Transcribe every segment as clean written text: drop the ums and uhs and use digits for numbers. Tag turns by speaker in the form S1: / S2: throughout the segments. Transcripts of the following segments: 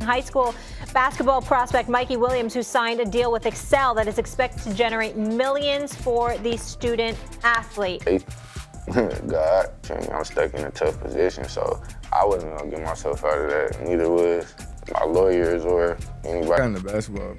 S1: high school basketball prospect Mikey Williams, who signed a deal with Excel that is expected to generate millions for the student athlete.
S2: God, I'm stuck in a tough position, so I wasn't gonna get myself out of that. Neither was my lawyers or anybody.
S3: I got into basketball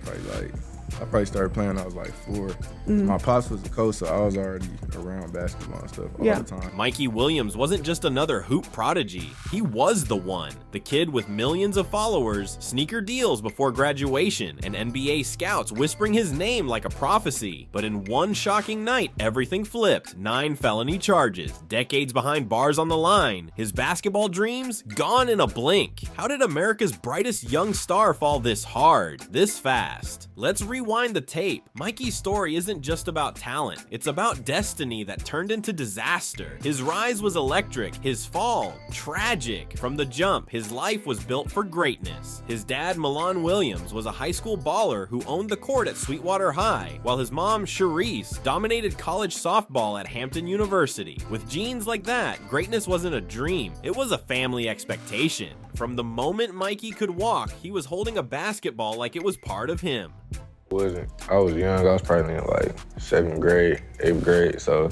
S3: I probably started playing when I was like 4. My pops was a coach, so I was already around basketball and stuff all the time.
S4: Mikey Williams wasn't just another hoop prodigy. He was the one. The kid with millions of followers, sneaker deals before graduation, and NBA scouts whispering his name like a prophecy. But in one shocking night, everything flipped. 9 felony charges, decades behind bars on the line. His basketball dreams gone in a blink. How did America's brightest young star fall this hard, this fast? Let's rewind the tape. Mikey's story isn't just about talent, it's about destiny that turned into disaster. His rise was electric, his fall tragic. From the jump, his life was built for greatness. His dad, Milan Williams, was a high school baller who owned the court at Sweetwater High, while his mom, Charisse, dominated college softball at Hampton University. With genes like that, greatness wasn't a dream, it was a family expectation. From the moment Mikey could walk, he was holding a basketball like it was part of him.
S2: I was young, I was probably in like 7th grade, 8th grade, so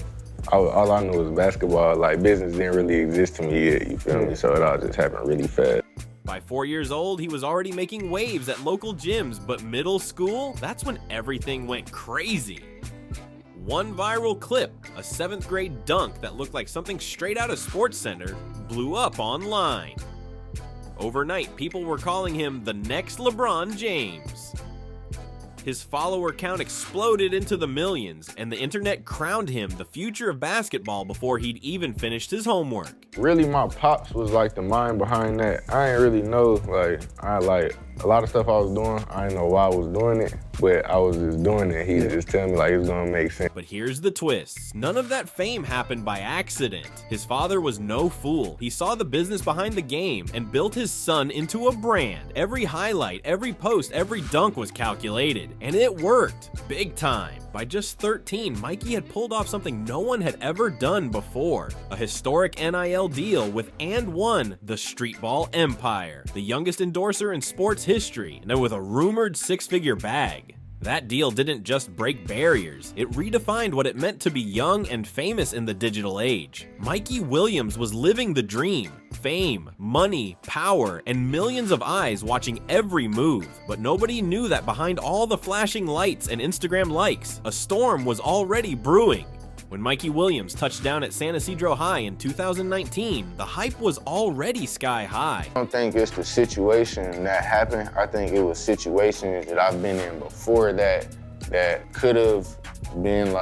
S2: all I knew was basketball. Like, business didn't really exist to me yet, you feel me? So it all just happened really fast.
S4: By 4 years old, he was already making waves at local gyms, but middle school, that's when everything went crazy. One viral clip, a 7th grade dunk that looked like something straight out of SportsCenter, blew up online. Overnight, people were calling him the next LeBron James. His follower count exploded into the millions, and the internet crowned him the future of basketball before he'd even finished his homework.
S2: Really, my pops was like the mind behind that. I ain't really know, a lot of stuff I was doing, I didn't know why I was doing it, but I was just doing it. He just telling me like it was gonna make sense.
S4: But here's the twist. None of that fame happened by accident. His father was no fool. He saw the business behind the game and built his son into a brand. Every highlight, every post, every dunk was calculated, and it worked big time. By just 13, Mikey had pulled off something no one had ever done before. A historic NIL deal with And One, the streetball empire, the youngest endorser in sports history, and with a rumored 6-figure bag. That deal didn't just break barriers, it redefined what it meant to be young and famous in the digital age. Mikey Williams was living the dream. Fame, money, power, and millions of eyes watching every move. But nobody knew that behind all the flashing lights and Instagram likes, a storm was already brewing. When Mikey Williams touched down at San Ysidro High in 2019, the hype was already sky high.
S2: I don't think it's the situation that happened. I think it was situations that I've been in before that could have been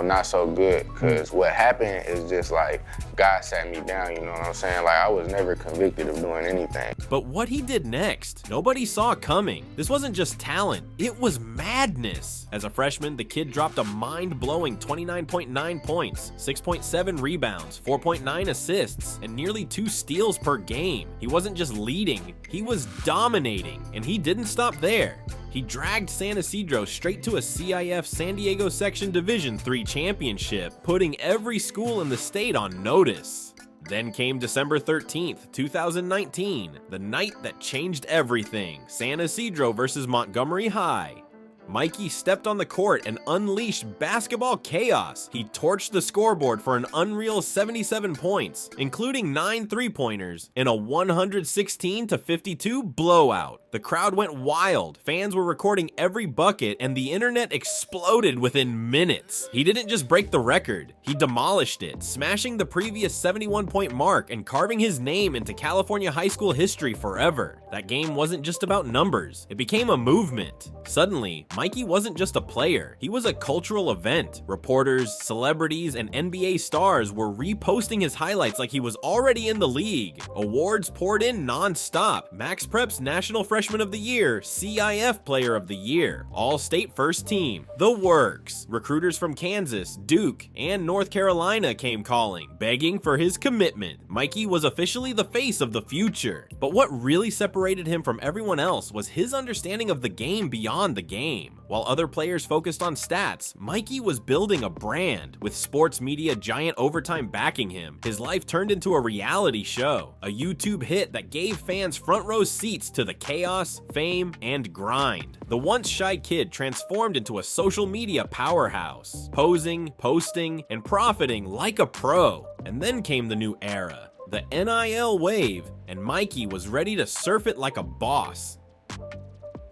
S2: not so good. Because what happened is just like, God sat me down, you know what I'm saying? Like, I was never convicted of doing anything.
S4: But what he did next, nobody saw coming. This wasn't just talent, it was madness. As a freshman, the kid dropped a mind-blowing 29.9 points, 6.7 rebounds, 4.9 assists, and nearly 2 steals per game. He wasn't just leading, he was dominating, and he didn't stop there. He dragged San Ysidro straight to a CIF San Diego Section Division III championship, putting every school in the state on notice. Then came December 13th, 2019, the night that changed everything. San Ysidro versus Montgomery High. Mikey stepped on the court and unleashed basketball chaos. He torched the scoreboard for an unreal 77 points, including 9 3-pointers, in a 116-52 blowout. The crowd went wild, fans were recording every bucket, and the internet exploded within minutes. He didn't just break the record, he demolished it, smashing the previous 71-point mark and carving his name into California high school history forever. That game wasn't just about numbers, it became a movement. Suddenly, Mikey wasn't just a player, he was a cultural event. Reporters, celebrities, and NBA stars were reposting his highlights like he was already in the league. Awards poured in non-stop. Max Prep's National Freshman of the Year, CIF Player of the Year, All-State First Team, the works. Recruiters from Kansas, Duke, and North Carolina came calling, begging for his commitment. Mikey was officially the face of the future. But what really separated him from everyone else was his understanding of the game beyond the game. game. While other players focused on stats, Mikey was building a brand. With sports media giant Overtime backing him, his life turned into a reality show, a YouTube hit that gave fans front row seats to the chaos, fame, and grind. The once shy kid transformed into a social media powerhouse, posing, posting, and profiting like a pro. And then came the new era, the NIL wave, and Mikey was ready to surf it like a boss.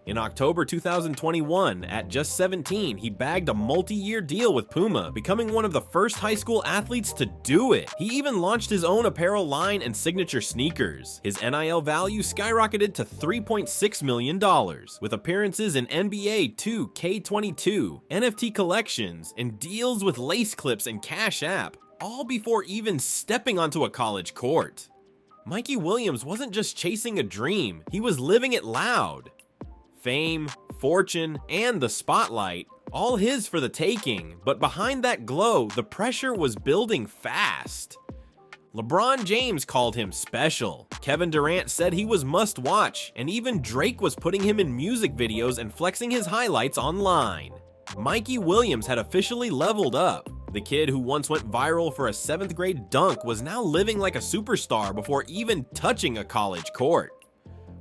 S4: In October 2021, at just 17, he bagged a multi-year deal with Puma, becoming one of the first high school athletes to do it. He even launched his own apparel line and signature sneakers. His NIL value skyrocketed to $3.6 million, with appearances in NBA 2K22, NFT collections, and deals with lace clips and Cash App, all before even stepping onto a college court. Mikey Williams wasn't just chasing a dream, he was living it loud. Fame, fortune, and the spotlight, all his for the taking, but behind that glow, the pressure was building fast. LeBron James called him special, Kevin Durant said he was must watch, and even Drake was putting him in music videos and flexing his highlights online. Mikey Williams had officially leveled up. The kid who once went viral for a 7th grade dunk was now living like a superstar before even touching a college court.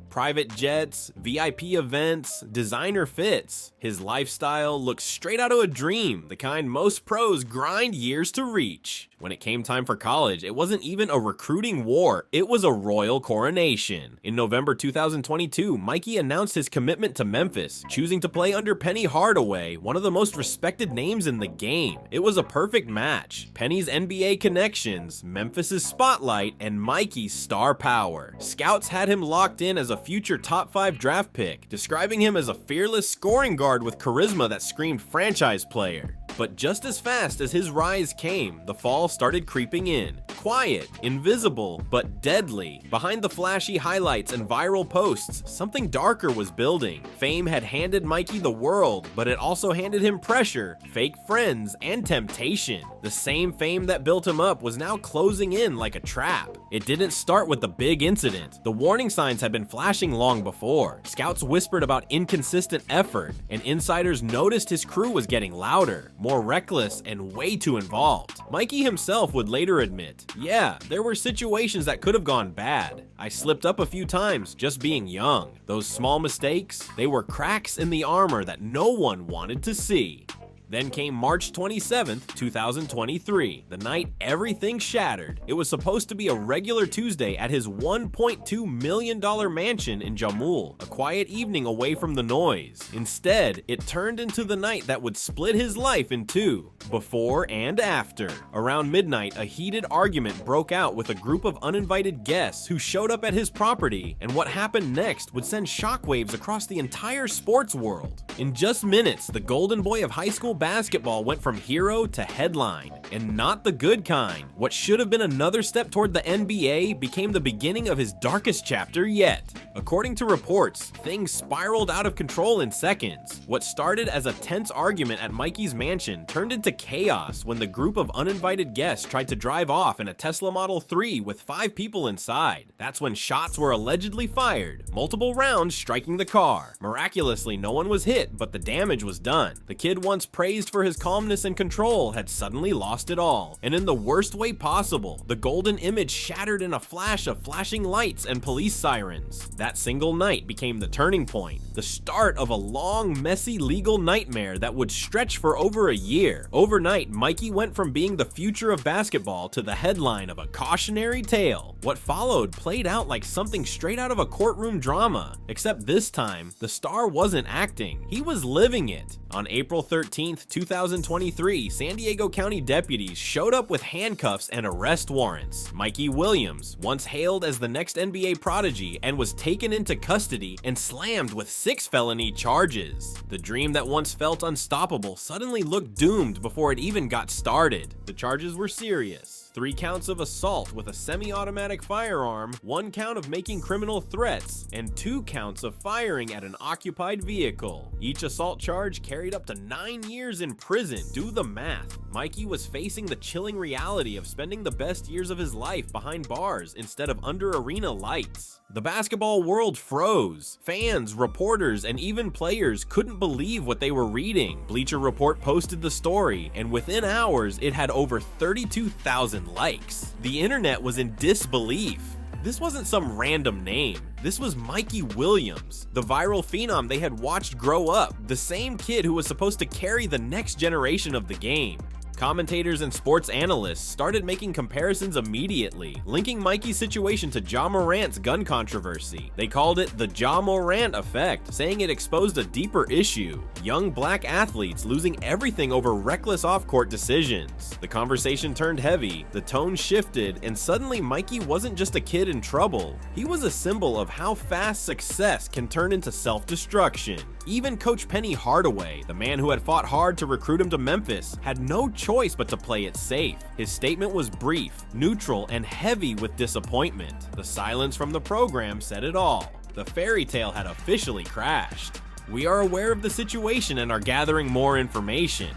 S4: Private jets, VIP events, designer fits. His lifestyle looked straight out of a dream, the kind most pros grind years to reach. When it came time for college, it wasn't even a recruiting war, it was a royal coronation. In November 2022, Mikey announced his commitment to Memphis, choosing to play under Penny Hardaway, one of the most respected names in the game. It was a perfect match. Penny's NBA connections, Memphis's spotlight, and Mikey's star power. Scouts had him locked in as a future top 5 draft pick, describing him as a fearless scoring guard with charisma that screamed franchise player. But just as fast as his rise came, the fall started creeping in. Quiet, invisible, but deadly. Behind the flashy highlights and viral posts, something darker was building. Fame had handed Mikey the world, but it also handed him pressure, fake friends, and temptation. The same fame that built him up was now closing in like a trap. It didn't start with the big incident. The warning signs had been flashing long before. Scouts whispered about inconsistent effort, and insiders noticed his crew was getting louder, more reckless, and way too involved. Mikey himself would later admit, "Yeah, there were situations that could have gone bad. I slipped up a few times just being young. Those small mistakes, they were cracks in the armor that no one wanted to see." Then came March 27th, 2023, the night everything shattered. It was supposed to be a regular Tuesday at his $1.2 million mansion in Jamul, a quiet evening away from the noise. Instead, it turned into the night that would split his life in two, before and after. Around midnight, a heated argument broke out with a group of uninvited guests who showed up at his property, and what happened next would send shockwaves across the entire sports world. In just minutes, the golden boy of high school basketball went from hero to headline, and not the good kind. What should have been another step toward the NBA became the beginning of his darkest chapter yet. According to reports, things spiraled out of control in seconds. What started as a tense argument at Mikey's mansion turned into chaos when the group of uninvited guests tried to drive off in a Tesla Model 3 with 5 people inside. That's when shots were allegedly fired, multiple rounds striking the car. Miraculously, no one was hit, but the damage was done. The kid once praised for his calmness and control had suddenly lost it all, and in the worst way possible. The golden image shattered in a flash of flashing lights and police sirens. That single night became the turning point, the start of a long, messy legal nightmare that would stretch for over a year. Overnight, Mikey went from being the future of basketball to the headline of a cautionary tale. What followed played out like something straight out of a courtroom drama, except this time, the star wasn't acting, he was living it. On April 13th, 2023, San Diego County deputies showed up with handcuffs and arrest warrants. Mikey Williams, once hailed as the next NBA prodigy, and was taken into custody and slammed with 6 felony charges. The dream that once felt unstoppable suddenly looked doomed before it even got started. The charges were serious: 3 counts of assault with a semi-automatic firearm, 1 count of making criminal threats, and 2 counts of firing at an occupied vehicle. Each assault charge carried up to 9 years in prison. Do the math. Mikey was facing the chilling reality of spending the best years of his life behind bars instead of under arena lights. The basketball world froze. Fans, reporters, and even players couldn't believe what they were reading. Bleacher Report posted the story, and within hours, it had over 32,000 likes. The internet was in disbelief. This wasn't some random name. This was Mikey Williams, the viral phenom they had watched grow up, the same kid who was supposed to carry the next generation of the game. Commentators and sports analysts started making comparisons immediately, linking Mikey's situation to Ja Morant's gun controversy. They called it the Ja Morant effect, saying it exposed a deeper issue: young black athletes losing everything over reckless off-court decisions. The conversation turned heavy, the tone shifted, and suddenly Mikey wasn't just a kid in trouble. He was a symbol of how fast success can turn into self-destruction. Even Coach Penny Hardaway, the man who had fought hard to recruit him to Memphis, had no choice but to play it safe. His statement was brief, neutral, and heavy with disappointment. The silence from the program said it all. The fairy tale had officially crashed. We are aware of the situation and are gathering more information.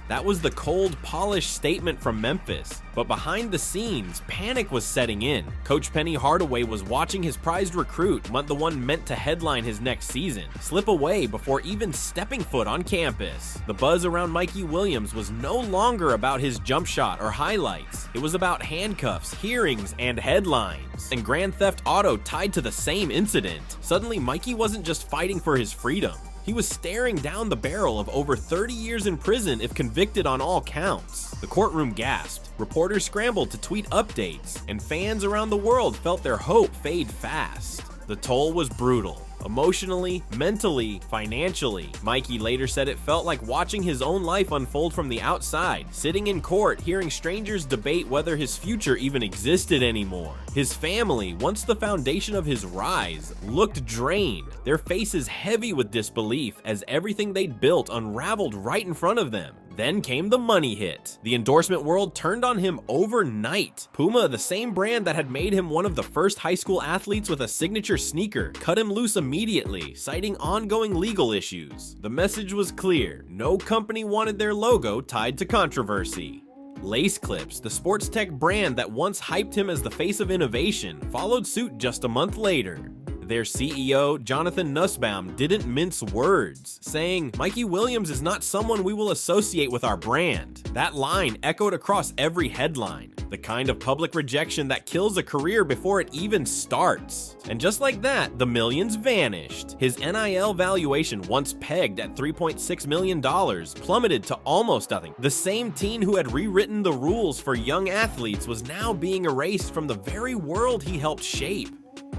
S4: That was the cold, polished statement from Memphis. But behind the scenes, panic was setting in. Coach Penny Hardaway was watching his prized recruit, the one meant to headline his next season, slip away before even stepping foot on campus. The buzz around Mikey Williams was no longer about his jump shot or highlights. It was about handcuffs, hearings, and headlines. And Grand Theft Auto tied to the same incident. Suddenly, Mikey wasn't just fighting for his freedom. He was staring down the barrel of over 30 years in prison if convicted on all counts. The courtroom gasped, reporters scrambled to tweet updates, and fans around the world felt their hope fade fast. The toll was brutal. Emotionally, mentally, financially. Mikey later said it felt like watching his own life unfold from the outside, sitting in court, hearing strangers debate whether his future even existed anymore. His family, once the foundation of his rise, looked drained, their faces heavy with disbelief as everything they'd built unraveled right in front of them. Then came the money hit. The endorsement world turned on him overnight. Puma, the same brand that had made him one of the first high school athletes with a signature sneaker, cut him loose immediately, citing ongoing legal issues. The message was clear: no company wanted their logo tied to controversy. Lace Clips, the sports tech brand that once hyped him as the face of innovation, followed suit just a month later. Their CEO, Jonathan Nussbaum, didn't mince words, saying, "Mikey Williams is not someone we will associate with our brand." That line echoed across every headline, the kind of public rejection that kills a career before it even starts. And just like that, the millions vanished. His NIL valuation, once pegged at $3.6 million, plummeted to almost nothing. The same teen who had rewritten the rules for young athletes was now being erased from the very world he helped shape.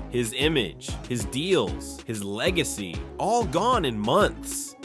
S4: His image, his deals, his legacy, all gone in months.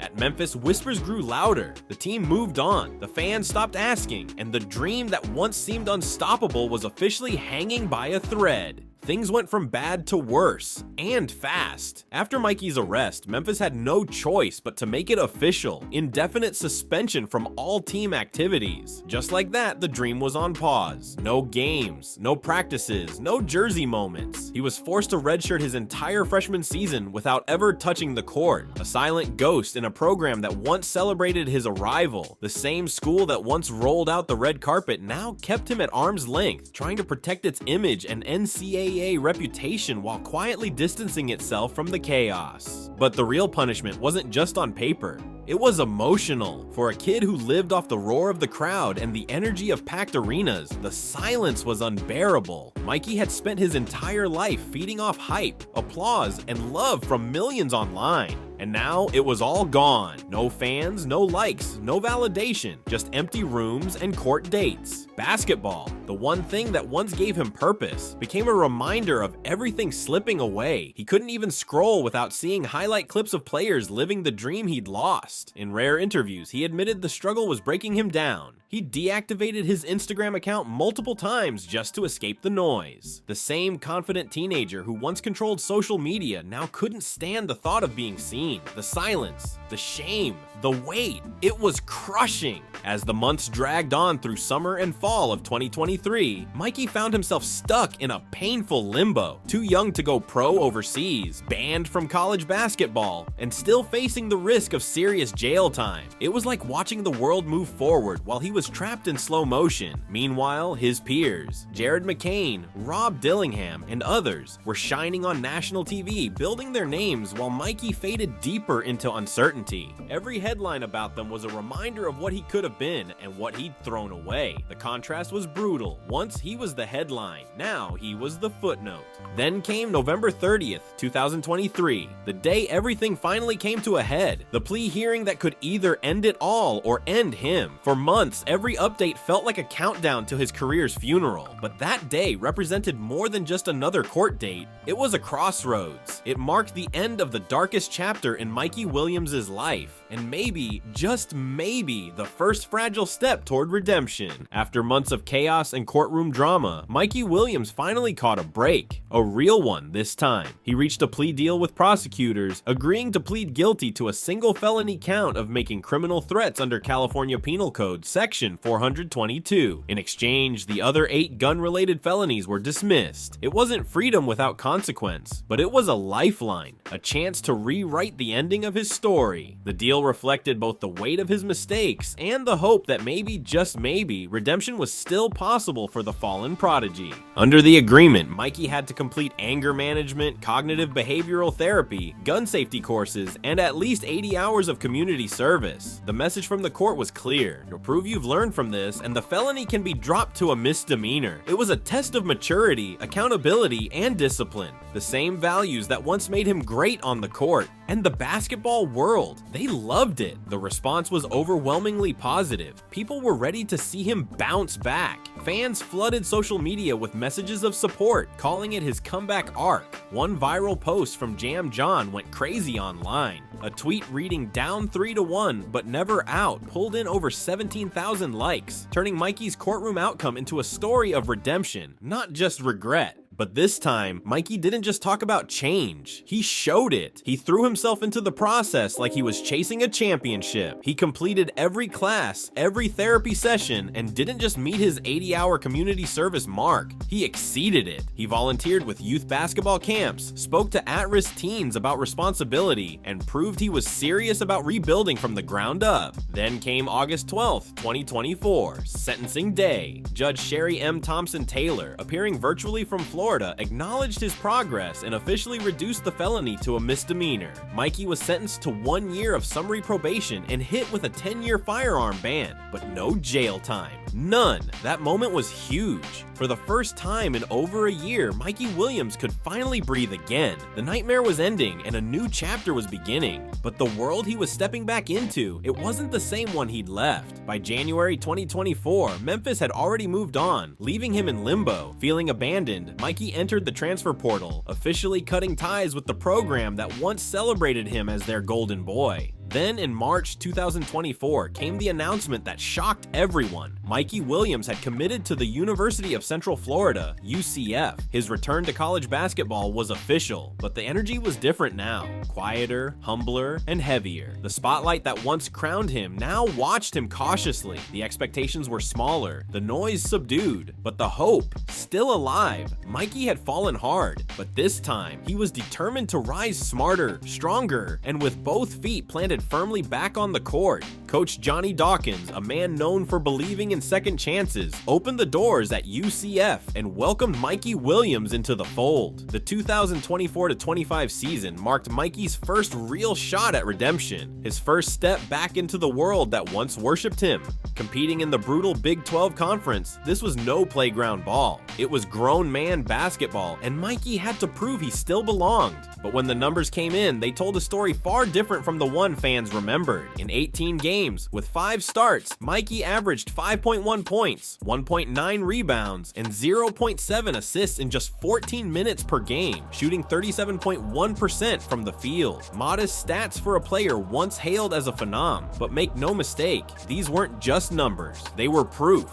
S4: At Memphis, whispers grew louder. The team moved on, the fans stopped asking, and the dream that once seemed unstoppable was officially hanging by a thread. Things went from bad to worse, and fast. After Mikey's arrest, Memphis had no choice but to make it official: indefinite suspension from all team activities. Just like that, the dream was on pause. No games, no practices, no jersey moments. He was forced to redshirt his entire freshman season without ever touching the court. A silent ghost in a program that once celebrated his arrival. The same school that once rolled out the red carpet now kept him at arm's length, trying to protect its image and NCAA reputation while quietly distancing itself from the chaos. But the real punishment wasn't just on paper. It was emotional. For a kid who lived off the roar of the crowd and the energy of packed arenas, the silence was unbearable. Mikey had spent his entire life feeding off hype, applause, and love from millions online. And now it was all gone. No fans, no likes, no validation, just empty rooms and court dates. Basketball, the one thing that once gave him purpose, became a reminder of everything slipping away. He couldn't even scroll without seeing highlight clips of players living the dream he'd lost. lost. In rare interviews, he admitted the struggle was breaking him down. He deactivated his Instagram account multiple times just to escape the noise. The same confident teenager who once controlled social media now couldn't stand the thought of being seen. The silence, the shame, the weight. It was crushing. As the months dragged on through summer and fall of 2023, Mikey found himself stuck in a painful limbo. Too young to go pro overseas, banned from college basketball, and still facing the risk of serious jail time. It was like watching the world move forward while he was trapped in slow motion. Meanwhile, his peers, Jared McCain, Rob Dillingham, and others, were shining on national TV, building their names while Mikey faded deeper into uncertainty. Every headline about them was a reminder of what he could have been and what he'd thrown away. The contrast was brutal. Once he was the headline, now he was the footnote. Then came November 30th, 2023, the day everything finally came to a head. The plea hearing that could either end it all or end him. For months, every update felt like a countdown to his career's funeral. But that day represented more than just another court date. It was a crossroads. It marked the end of the darkest chapter in Mikey Williams' life, and maybe, just maybe, the first fragile step toward redemption. After months of chaos and courtroom drama, Mikey Williams finally caught a break. A real one this time. He reached a plea deal with prosecutors, agreeing to plead guilty to a single felony count of making criminal threats under California Penal Code Section 422. In exchange, the other 8 gun-related felonies were dismissed. It wasn't freedom without consequence, but it was a lifeline, a chance to rewrite the ending of his story. The deal reflected both the weight of his mistakes and the hope that maybe, just maybe, redemption was still possible for the fallen prodigy. Under the agreement, Mikey had to complete anger management, cognitive behavioral therapy, gun safety courses, and at least 80 hours of community service. The message from the court was clear: to prove you've learned from this, and the felony can be dropped to a misdemeanor. It was a test of maturity, accountability, and discipline. The same values that once made him great on the court. And the basketball world, they loved it. The response was overwhelmingly positive. People were ready to see him bounce back. Fans flooded social media with messages of support, calling it his comeback arc. One viral post from Jam John went crazy online. A tweet reading "down 3-1 but never out" pulled in over 17,000 likes, turning Mikey's courtroom outcome into a story of redemption, not just regret. But this time, Mikey didn't just talk about change, he showed it. He threw himself into the process like he was chasing a championship. He completed every class, every therapy session, and didn't just meet his 80-hour community service mark, he exceeded it. He volunteered with youth basketball camps, spoke to at-risk teens about responsibility, and proved he was serious about rebuilding from the ground up. Then came August 12th, 2024, sentencing day. Judge Sherry M. Thompson Taylor, appearing virtually from Florida, acknowledged his progress and officially reduced the felony to a misdemeanor. Mikey was sentenced to 1 year of summary probation and hit with a 10-year firearm ban, but no jail time. None. That moment was huge. For the first time in over a year, Mikey Williams could finally breathe again. The nightmare was ending and a new chapter was beginning. But the world he was stepping back into, it wasn't the same one he'd left. By January 2024, Memphis had already moved on, leaving him in limbo. Feeling abandoned, Mikey entered the transfer portal, officially cutting ties with the program that once celebrated him as their golden boy. Then in March 2024 came the announcement that shocked everyone. Mikey Williams had committed to the University of Central Florida, UCF. His return to college basketball was official, but the energy was different now. Quieter, humbler, and heavier. The spotlight that once crowned him now watched him cautiously. The expectations were smaller, the noise subdued, but the hope still alive. Mikey had fallen hard, but this time he was determined to rise smarter, stronger, and with both feet planted firmly back on the court. Coach Johnny Dawkins, a man known for believing in second chances, opened the doors at UCF and welcomed Mikey Williams into the fold. The 2024-25 season marked Mikey's first real shot at redemption, his first step back into the world that once worshipped him. Competing in the brutal Big 12 Conference, this was no playground ball. It was grown man basketball, and Mikey had to prove he still belonged. But when the numbers came in, they told a story far different from the one fans fans remembered. In 18 games, with 5 starts, Mikey averaged 5.1 points, 1.9 rebounds, and 0.7 assists in just 14 minutes per game, shooting 37.1% from the field. Modest stats for a player once hailed as a phenom, but make no mistake, these weren't just numbers, they were proof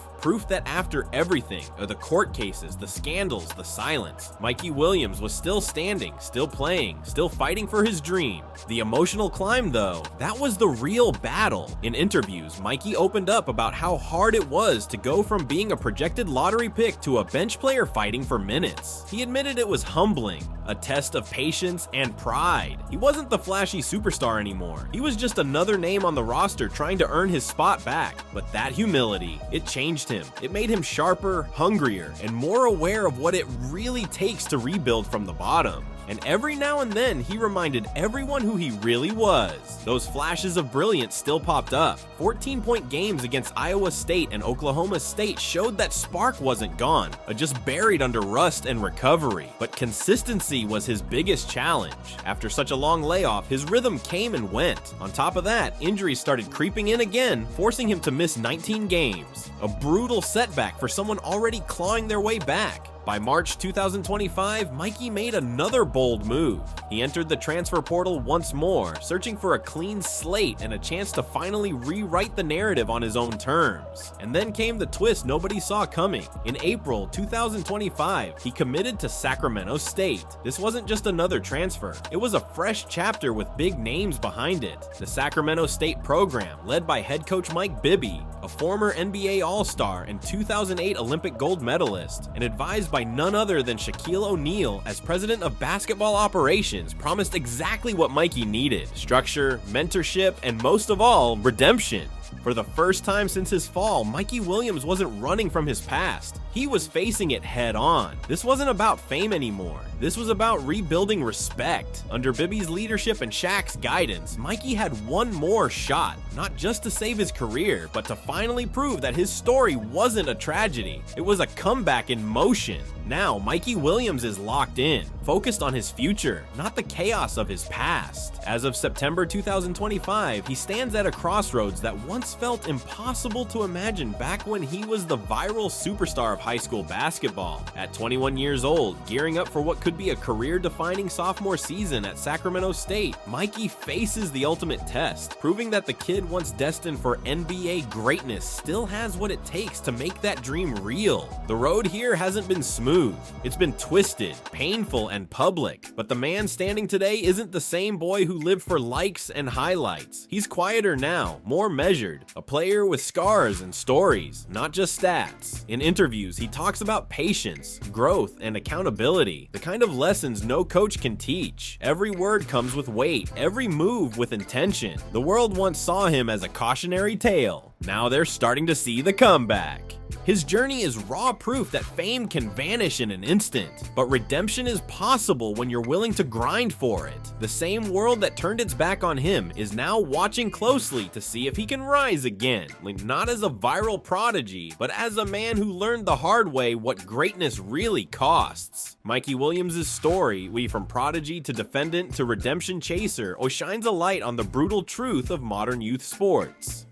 S4: that after everything, the court cases, the scandals, the silence, Mikey Williams was still standing, still playing, still fighting for his dream. The emotional climb though, that was the real battle. In interviews, Mikey opened up about how hard it was to go from being a projected lottery pick to a bench player fighting for minutes. He admitted it was humbling, a test of patience and pride. He wasn't the flashy superstar anymore. He was just another name on the roster trying to earn his spot back. But that humility, it changed him. It made him sharper, hungrier, and more aware of what it really takes to rebuild from the bottom. And every now and then, he reminded everyone who he really was. Those flashes of brilliance still popped up. 14-point games against Iowa State and Oklahoma State showed that spark wasn't gone, just buried under rust and recovery. But consistency was his biggest challenge. After such a long layoff, his rhythm came and went. On top of that, injuries started creeping in again, forcing him to miss 19 games. A brutal setback for someone already clawing their way back. By March 2025, Mikey made another bold move. He entered the transfer portal once more, searching for a clean slate and a chance to finally rewrite the narrative on his own terms. And then came the twist nobody saw coming. In April 2025, he committed to Sacramento State. This wasn't just another transfer, it was a fresh chapter with big names behind it. The Sacramento State program, led by head coach Mike Bibby, a former NBA All-Star and 2008 Olympic gold medalist, and advised by none other than Shaquille O'Neal as president of basketball operations, promised exactly what Mikey needed: structure, mentorship, and most of all, redemption. For the first time since his fall, Mikey Williams wasn't running from his past. He was facing it head on. This wasn't about fame anymore. This was about rebuilding respect. Under Bibby's leadership and Shaq's guidance, Mikey had one more shot, not just to save his career, but to finally prove that his story wasn't a tragedy. It was a comeback in motion. Now, Mikey Williams is locked in, focused on his future, not the chaos of his past. As of September 2025, he stands at a crossroads that once felt impossible to imagine back when he was the viral superstar of high school basketball. At 21 years old, gearing up for what could be a career-defining sophomore season at Sacramento State, Mikey faces the ultimate test, proving that the kid once destined for NBA greatness still has what it takes to make that dream real. The road here hasn't been smooth. It's been twisted, painful, and public. But the man standing today isn't the same boy who lived for likes and highlights. He's quieter now, more measured, a player with scars and stories, not just stats. In interviews, he talks about patience, growth, and accountability, the kind of lessons no coach can teach. Every word comes with weight, every move with intention. The world once saw him as a cautionary tale. Now they're starting to see the comeback. His journey is raw proof that fame can vanish in an instant, but redemption is possible when you're willing to grind for it. The same world that turned its back on him is now watching closely to see if he can rise again, not as a viral prodigy, but as a man who learned the hard way what greatness really costs. Mikey Williams' story, from prodigy to defendant to redemption chaser, shines a light on the brutal truth of modern youth sports.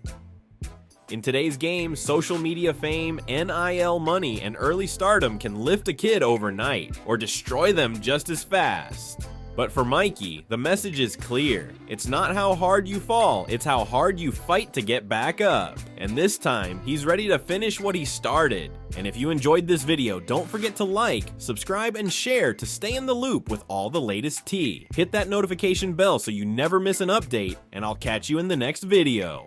S4: In today's game, social media fame, NIL money, and early stardom can lift a kid overnight, or destroy them just as fast. But for Mikey, the message is clear. It's not how hard you fall, it's how hard you fight to get back up. And this time, he's ready to finish what he started. And if you enjoyed this video, don't forget to like, subscribe, and share to stay in the loop with all the latest tea. Hit that notification bell so you never miss an update, and I'll catch you in the next video.